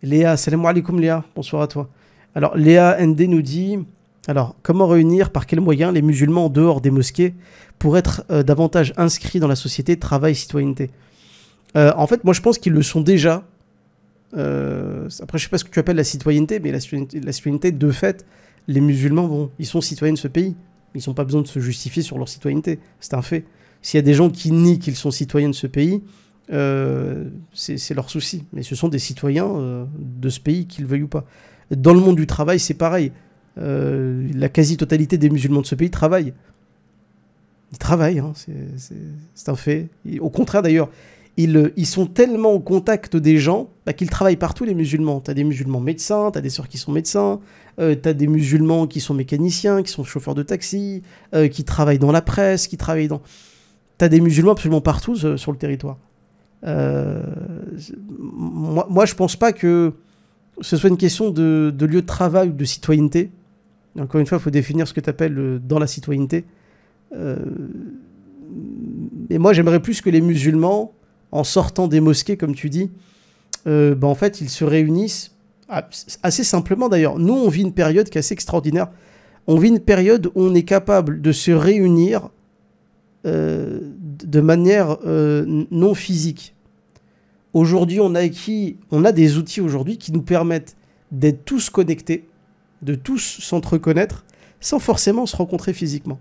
Léa, salam alaikum Léa, bonsoir à toi. Alors Léa ND nous dit, alors comment réunir, par quels moyens les musulmans en dehors des mosquées pour être davantage inscrits dans la société, travail, citoyenneté. En fait, moi je pense qu'ils le sont déjà. Après je sais pas ce que tu appelles la citoyenneté, mais la citoyenneté de fait, les musulmans, bon, ils sont citoyens de ce pays. Ils n'ont pas besoin de se justifier sur leur citoyenneté, c'est un fait. S'il y a des gens qui nient qu'ils sont citoyens de ce pays, c'est leur souci. Mais ce sont des citoyens de ce pays, qu'ils le veuillent ou pas. Dans le monde du travail, c'est pareil. La quasi-totalité des musulmans de ce pays travaillent. Ils travaillent, hein, c'est un fait. Et au contraire, d'ailleurs, ils sont tellement au contact des gens qu'ils travaillent partout, les musulmans. Tu as des musulmans médecins, tu as des sœurs qui sont médecins, tu as des musulmans qui sont mécaniciens, qui sont chauffeurs de taxi, qui travaillent dans la presse, qui travaillent dans... Tu as des musulmans absolument partout sur le territoire. Moi, je pense pas que ce soit une question de lieu de travail ou de citoyenneté. Encore une fois, il faut définir ce que tu appelles dans la citoyenneté. Et moi, j'aimerais plus que les musulmans, en sortant des mosquées, comme tu dis, en fait, ils se réunissent assez simplement d'ailleurs. Nous, on vit une période qui est assez extraordinaire. On vit une période où on est capable de se réunir de manière non physique. Aujourd'hui, on a des outils aujourd'hui qui nous permettent d'être tous connectés, de tous s'entreconnaître, sans forcément se rencontrer physiquement.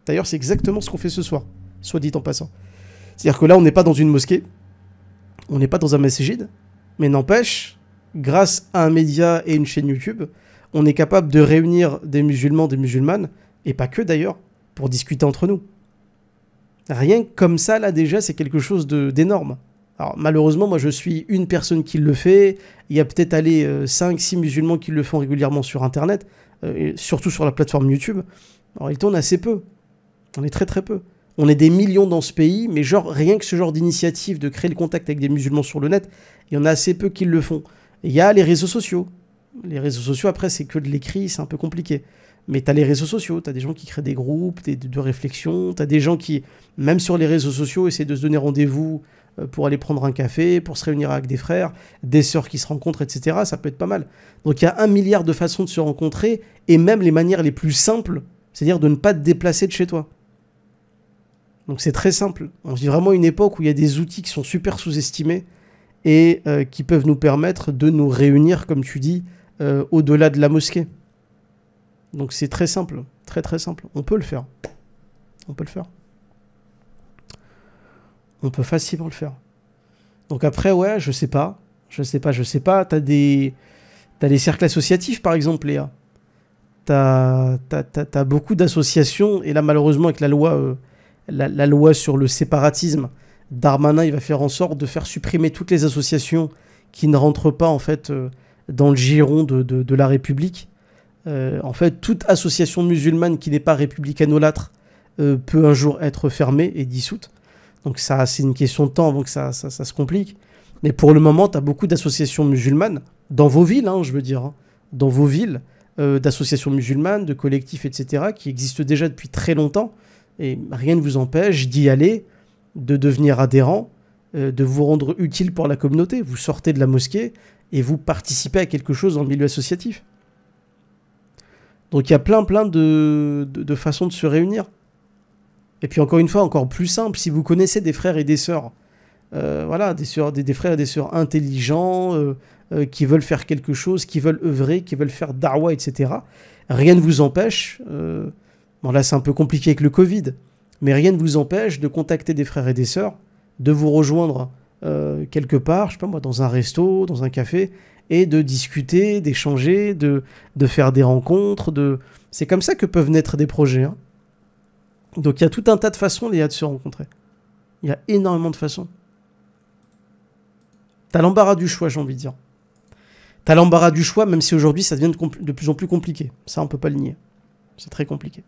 D'ailleurs, c'est exactement ce qu'on fait ce soir, soit dit en passant. C'est-à-dire que là, on n'est pas dans une mosquée, on n'est pas dans un masjid, mais n'empêche, grâce à un média et une chaîne YouTube, on est capable de réunir des musulmans, des musulmanes, et pas que d'ailleurs, pour discuter entre nous. Rien que comme ça, là déjà, c'est quelque chose d'énorme. Alors malheureusement, moi je suis une personne qui le fait, il y a peut-être 5-6 musulmans qui le font régulièrement sur Internet, et surtout sur la plateforme YouTube. En réalité, on est assez peu. On est très très peu. On est des millions dans ce pays, mais genre rien que ce genre d'initiative de créer le contact avec des musulmans sur le net, il y en a assez peu qui le font. Et il y a les réseaux sociaux. Les réseaux sociaux, après, c'est que de l'écrit, c'est un peu compliqué. Mais tu as les réseaux sociaux, tu as des gens qui créent des groupes, de réflexion, tu as des gens qui, même sur les réseaux sociaux, essaient de se donner rendez-vous pour aller prendre un café, pour se réunir avec des frères, des sœurs qui se rencontrent, etc. Ça peut être pas mal. Donc il y a 1 milliard de façons de se rencontrer, et même les manières les plus simples, c'est-à-dire de ne pas te déplacer de chez toi. Donc c'est très simple. On vit vraiment une époque où il y a des outils qui sont super sous-estimés et qui peuvent nous permettre de nous réunir, comme tu dis, au-delà de la mosquée. Donc c'est très simple, très très simple. On peut le faire. On peut le faire. On peut facilement le faire. Donc après, ouais, je sais pas. T'as des cercles associatifs, par exemple, Léa. T'as beaucoup d'associations, et là, malheureusement, avec la loi, la loi sur le séparatisme, Darmanin, il va faire en sorte de faire supprimer toutes les associations qui ne rentrent pas, en fait, dans le giron de la République. En fait, toute association musulmane qui n'est pas républicanolâtre peut un jour être fermée et dissoute. Donc ça, c'est une question de temps avant que ça se complique. Mais pour le moment, tu as beaucoup d'associations musulmanes, dans vos villes, hein, je veux dire, hein, dans vos villes, d'associations musulmanes, de collectifs, etc., qui existent déjà depuis très longtemps. Et rien ne vous empêche d'y aller, de devenir adhérent, de vous rendre utile pour la communauté. Vous sortez de la mosquée et vous participez à quelque chose dans le milieu associatif. Donc il y a plein de façons de se réunir. Et puis encore une fois, encore plus simple, si vous connaissez des frères et des sœurs, voilà, des frères et des sœurs intelligents, qui veulent faire quelque chose, qui veulent œuvrer, qui veulent faire da'wa, etc. Rien ne vous empêche, bon là c'est un peu compliqué avec le Covid, mais rien ne vous empêche de contacter des frères et des sœurs, de vous rejoindre quelque part, je sais pas moi, dans un resto, dans un café, et de discuter, d'échanger, de faire des rencontres. C'est comme ça que peuvent naître des projets. Hein. Donc il y a tout un tas de façons, Léa, de se rencontrer. Il y a énormément de façons. T'as l'embarras du choix, j'ai envie de dire. T'as l'embarras du choix, même si aujourd'hui ça devient de plus en plus compliqué. Ça, on peut pas le nier. C'est très compliqué.